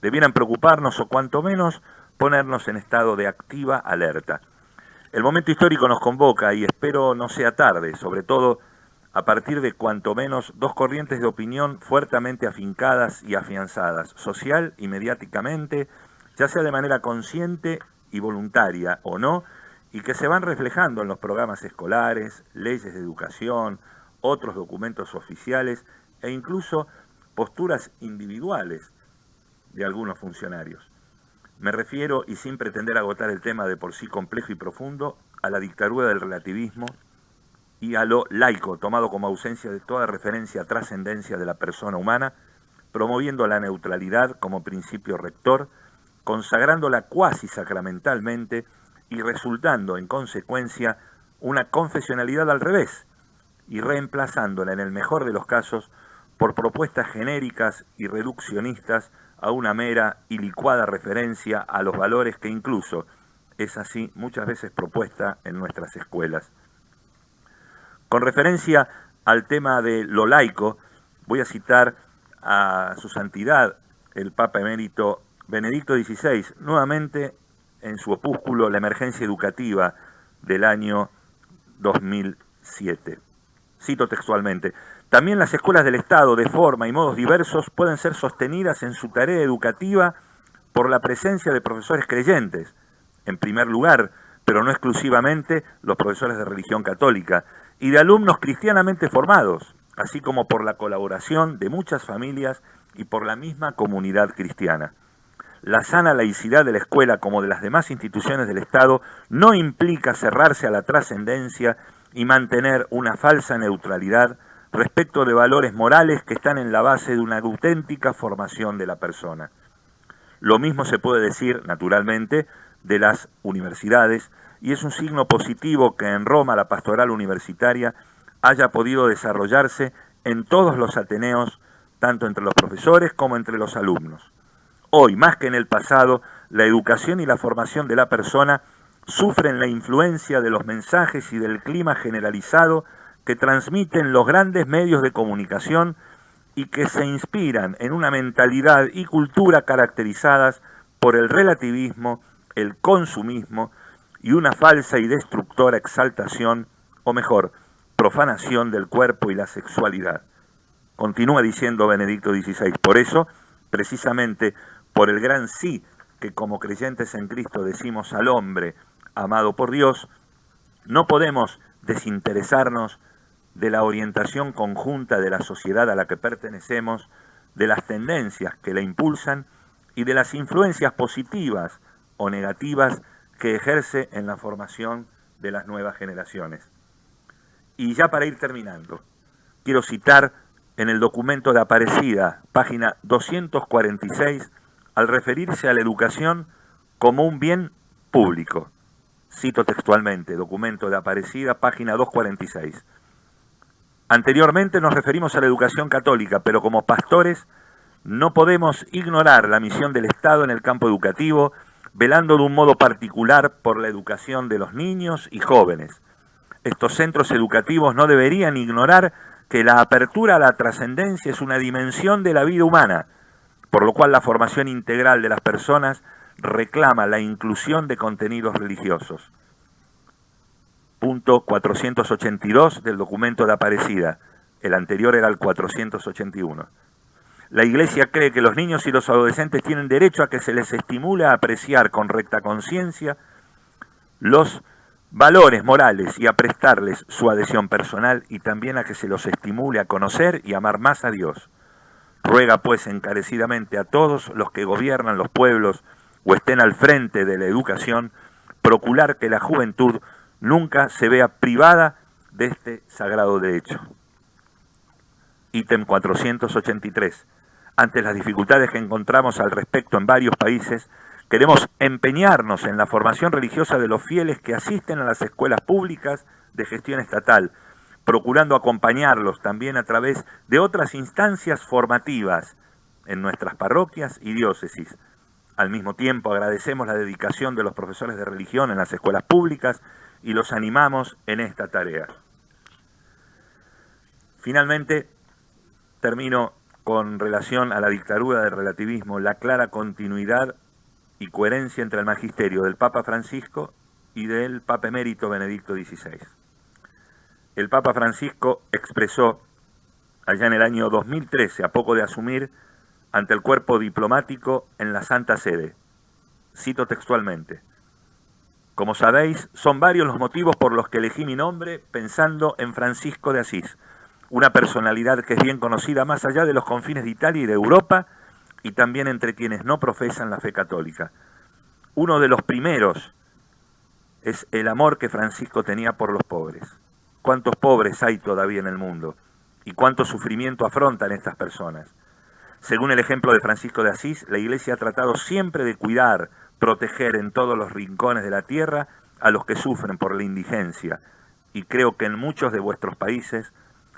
debieran preocuparnos o cuanto menos ponernos en estado de activa alerta. El momento histórico nos convoca y espero no sea tarde, sobre todo a partir de cuanto menos dos corrientes de opinión fuertemente afincadas y afianzadas, social y mediáticamente, ya sea de manera consciente y voluntaria o no, y que se van reflejando en los programas escolares, leyes de educación, otros documentos oficiales e incluso posturas individuales de algunos funcionarios. Me refiero, y sin pretender agotar el tema de por sí complejo y profundo, a la dictadura del relativismo y a lo laico, tomado como ausencia de toda referencia a trascendencia de la persona humana, promoviendo la neutralidad como principio rector, consagrándola cuasi sacramentalmente y resultando en consecuencia una confesionalidad al revés, y reemplazándola en el mejor de los casos por propuestas genéricas y reduccionistas a una mera y licuada referencia a los valores que incluso es así muchas veces propuesta en nuestras escuelas. Con referencia al tema de lo laico, voy a citar a su santidad, el Papa emérito Benedicto XVI, nuevamente en su opúsculo La emergencia educativa del año 2007. Cito textualmente: también las escuelas del Estado, de forma y modos diversos, pueden ser sostenidas en su tarea educativa por la presencia de profesores creyentes, en primer lugar, pero no exclusivamente los profesores de religión católica, y de alumnos cristianamente formados, así como por la colaboración de muchas familias y por la misma comunidad cristiana. La sana laicidad de la escuela, como de las demás instituciones del Estado, no implica cerrarse a la trascendencia y mantener una falsa neutralidad respecto de valores morales que están en la base de una auténtica formación de la persona. Lo mismo se puede decir, naturalmente, de las universidades, y es un signo positivo que en Roma la pastoral universitaria haya podido desarrollarse en todos los ateneos, tanto entre los profesores como entre los alumnos. Hoy, más que en el pasado, la educación y la formación de la persona sufren la influencia de los mensajes y del clima generalizado que transmiten los grandes medios de comunicación y que se inspiran en una mentalidad y cultura caracterizadas por el relativismo, el consumismo y una falsa y destructora exaltación, o mejor, profanación del cuerpo y la sexualidad. Continúa diciendo Benedicto XVI, por eso, precisamente por el gran sí que como creyentes en Cristo decimos al hombre amado por Dios, no podemos desinteresarnos de la orientación conjunta de la sociedad a la que pertenecemos, de las tendencias que la impulsan y de las influencias positivas o negativas que ejerce en la formación de las nuevas generaciones. Y ya para ir terminando, quiero citar en el documento de Aparecida, página 246, al referirse a la educación como un bien público. Cito textualmente, documento de Aparecida, página 246. Anteriormente nos referimos a la educación católica, pero como pastores no podemos ignorar la misión del Estado en el campo educativo, velando de un modo particular por la educación de los niños y jóvenes. Estos centros educativos no deberían ignorar que la apertura a la trascendencia es una dimensión de la vida humana, por lo cual la formación integral de las personas reclama la inclusión de contenidos religiosos. Punto 482 del documento de Aparecida. El anterior era el 481. La Iglesia cree que los niños y los adolescentes tienen derecho a que se les estimule a apreciar con recta conciencia los valores morales y a prestarles su adhesión personal, y también a que se los estimule a conocer y amar más a Dios. Ruega pues encarecidamente a todos los que gobiernan los pueblos o estén al frente de la educación, procurar que la juventud nunca se vea privada de este sagrado derecho. Ítem 483. Ante las dificultades que encontramos al respecto en varios países, queremos empeñarnos en la formación religiosa de los fieles que asisten a las escuelas públicas de gestión estatal, procurando acompañarlos también a través de otras instancias formativas en nuestras parroquias y diócesis. Al mismo tiempo agradecemos la dedicación de los profesores de religión en las escuelas públicas y los animamos en esta tarea. Finalmente, termino con relación a la dictadura del relativismo, la clara continuidad y coherencia entre el magisterio del Papa Francisco y del Papa Emérito Benedicto XVI. El Papa Francisco expresó allá en el año 2013, a poco de asumir, ante el cuerpo diplomático en la Santa Sede. Cito textualmente: como sabéis, son varios los motivos por los que elegí mi nombre pensando en Francisco de Asís, una personalidad que es bien conocida más allá de los confines de Italia y de Europa, y también entre quienes no profesan la fe católica. Uno de los primeros es el amor que Francisco tenía por los pobres. ¿Cuántos pobres hay todavía en el mundo? ¿Y cuánto sufrimiento afrontan estas personas? Según el ejemplo de Francisco de Asís, la Iglesia ha tratado siempre de cuidar, proteger en todos los rincones de la tierra a los que sufren por la indigencia, y creo que en muchos de vuestros países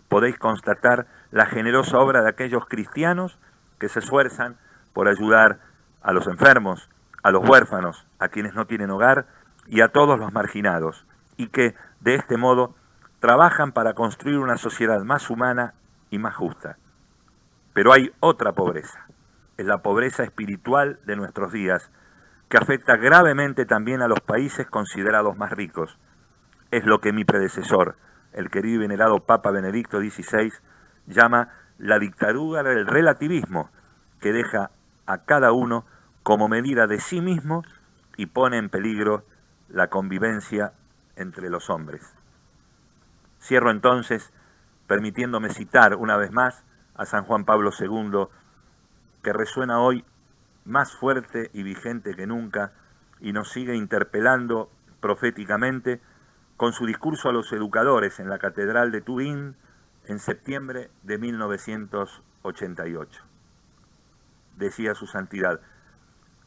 podéis constatar la generosa obra de aquellos cristianos que se esfuerzan por ayudar a los enfermos, a los huérfanos, a quienes no tienen hogar y a todos los marginados, y que de este modo trabajan para construir una sociedad más humana y más justa. Pero hay otra pobreza, es la pobreza espiritual de nuestros días, que afecta gravemente también a los países considerados más ricos. Es lo que mi predecesor, el querido y venerado Papa Benedicto XVI, llama la dictadura del relativismo, que deja a cada uno como medida de sí mismo y pone en peligro la convivencia entre los hombres. Cierro entonces permitiéndome citar una vez más a San Juan Pablo II, que resuena hoy más fuerte y vigente que nunca y nos sigue interpelando proféticamente con su discurso a los educadores en la Catedral de Turín en septiembre de 1988. Decía su santidad: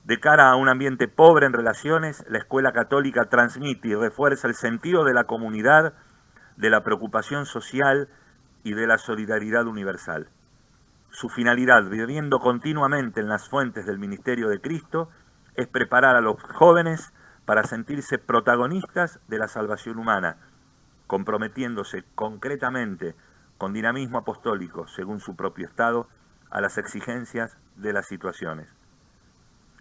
de cara a un ambiente pobre en relaciones, la escuela católica transmite y refuerza el sentido de la comunidad, de la preocupación social y de la solidaridad universal. Su finalidad, viviendo continuamente en las fuentes del ministerio de Cristo, es preparar a los jóvenes para sentirse protagonistas de la salvación humana, comprometiéndose concretamente con dinamismo apostólico, según su propio estado, a las exigencias de las situaciones.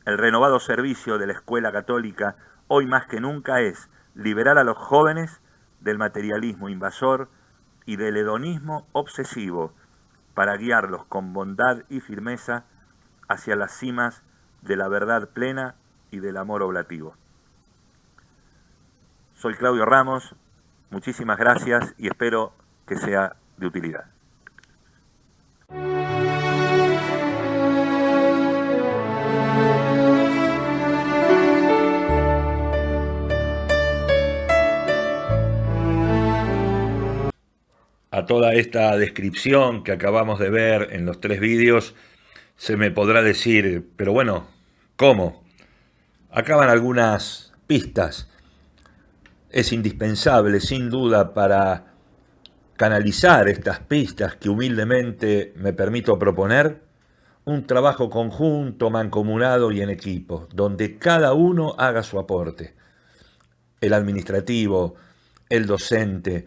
El renovado servicio de la escuela católica, hoy más que nunca, es liberar a los jóvenes del materialismo invasor y del hedonismo obsesivo, para guiarlos con bondad y firmeza hacia las cimas de la verdad plena y del amor oblativo. Soy Claudio Ramos, muchísimas gracias y espero que sea de utilidad. a toda esta descripción que acabamos de ver en los 3 vídeos, se me podrá decir, pero bueno, ¿cómo? Acá van algunas pistas. Es indispensable, sin duda, para canalizar estas pistas que humildemente me permito proponer, un trabajo conjunto, mancomunado y en equipo, donde cada uno haga su aporte. El administrativo, el docente,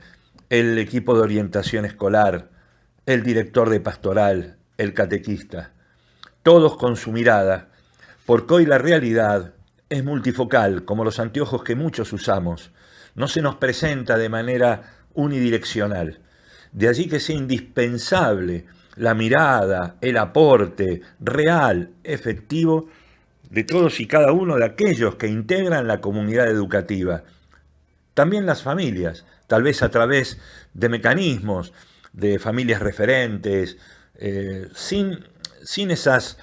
el equipo de orientación escolar, el director de pastoral, el catequista, todos con su mirada, porque hoy la realidad es multifocal, como los anteojos que muchos usamos. No se nos presenta de manera unidireccional. De allí que sea indispensable la mirada, el aporte real, efectivo, de todos y cada uno de aquellos que integran la comunidad educativa. También las familias, tal vez a través de mecanismos, de familias referentes, sin esas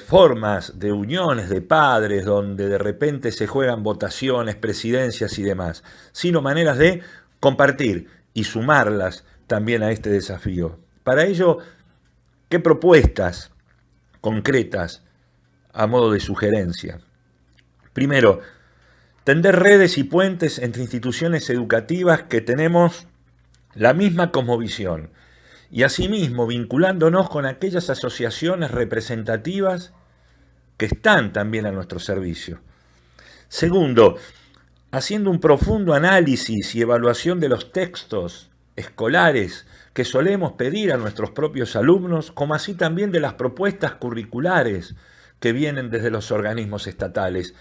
formas de uniones de padres donde de repente se juegan votaciones, presidencias y demás, sino maneras de compartir y sumarlas también a este desafío. Para ello, ¿qué propuestas concretas a modo de sugerencia? Primero, tender redes y puentes entre instituciones educativas que tenemos la misma cosmovisión y asimismo vinculándonos con aquellas asociaciones representativas que están también a nuestro servicio. Segundo, haciendo un profundo análisis y evaluación de los textos escolares que solemos pedir a nuestros propios alumnos, como así también de las propuestas curriculares que vienen desde los organismos estatales.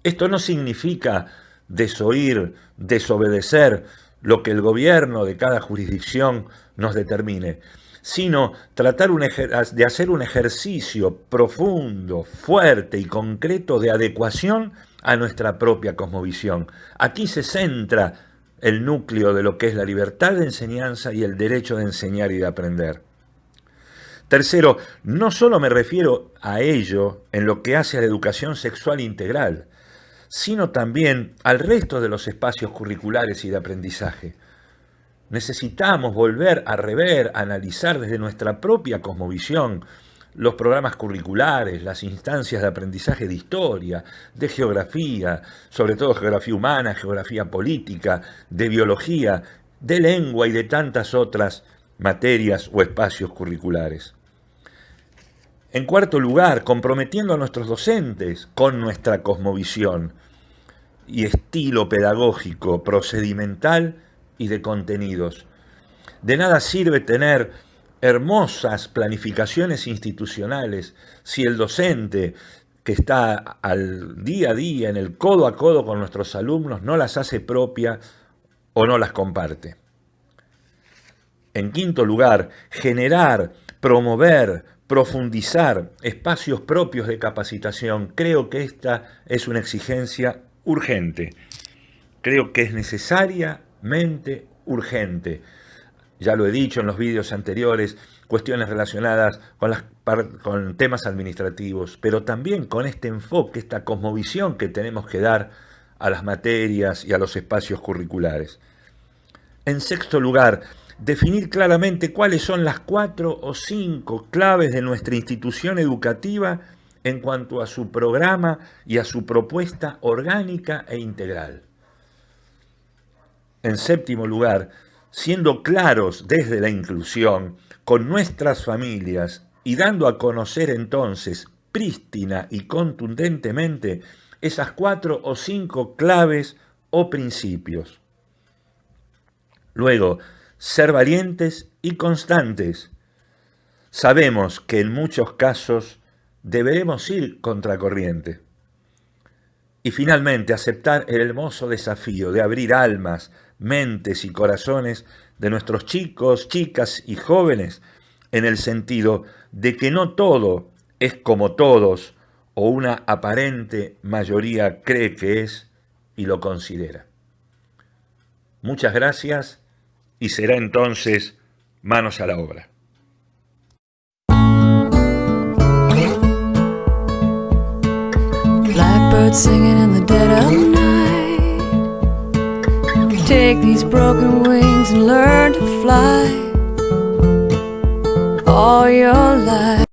Esto no significa desoír, desobedecer lo que el gobierno de cada jurisdicción nos determine, sino tratar de hacer un ejercicio profundo, fuerte y concreto de adecuación a nuestra propia cosmovisión. Aquí se centra el núcleo de lo que es la libertad de enseñanza y el derecho de enseñar y de aprender. Tercero, no solo me refiero a ello en lo que hace a la educación sexual integral, sino también al resto de los espacios curriculares y de aprendizaje. Necesitamos volver a rever, a analizar desde nuestra propia cosmovisión los programas curriculares, las instancias de aprendizaje de historia, de geografía, sobre todo geografía humana, geografía política, de biología, de lengua y de tantas otras materias o espacios curriculares. En cuarto lugar, comprometiendo a nuestros docentes con nuestra cosmovisión y estilo pedagógico, procedimental y de contenidos. De nada sirve tener hermosas planificaciones institucionales si el docente que está al día a día, en el codo a codo con nuestros alumnos, no las hace propia o no las comparte. En quinto lugar, generar, promover, profundizar espacios propios de capacitación. Creo que esta es una exigencia urgente. Creo que es necesariamente urgente. Ya lo he dicho en los vídeos anteriores, cuestiones relacionadas con temas administrativos, pero también con este enfoque, esta cosmovisión que tenemos que dar a las materias y a los espacios curriculares. En sexto lugar, definir claramente cuáles son las 4 o 5 claves de nuestra institución educativa en cuanto a su programa y a su propuesta orgánica e integral. En séptimo lugar, siendo claros desde la inclusión con nuestras familias y dando a conocer entonces prístina y contundentemente esas 4 o 5 claves o principios. Luego, ser valientes y constantes. Sabemos que en muchos casos deberemos ir contracorriente. Y finalmente, aceptar el hermoso desafío de abrir almas, mentes y corazones de nuestros chicos, chicas y jóvenes en el sentido de que no todo es como todos o una aparente mayoría cree que es y lo considera. Muchas gracias y será entonces manos a la obra. Blackbird singing in the dead of night. Take these broken wings and learn to fly all your life.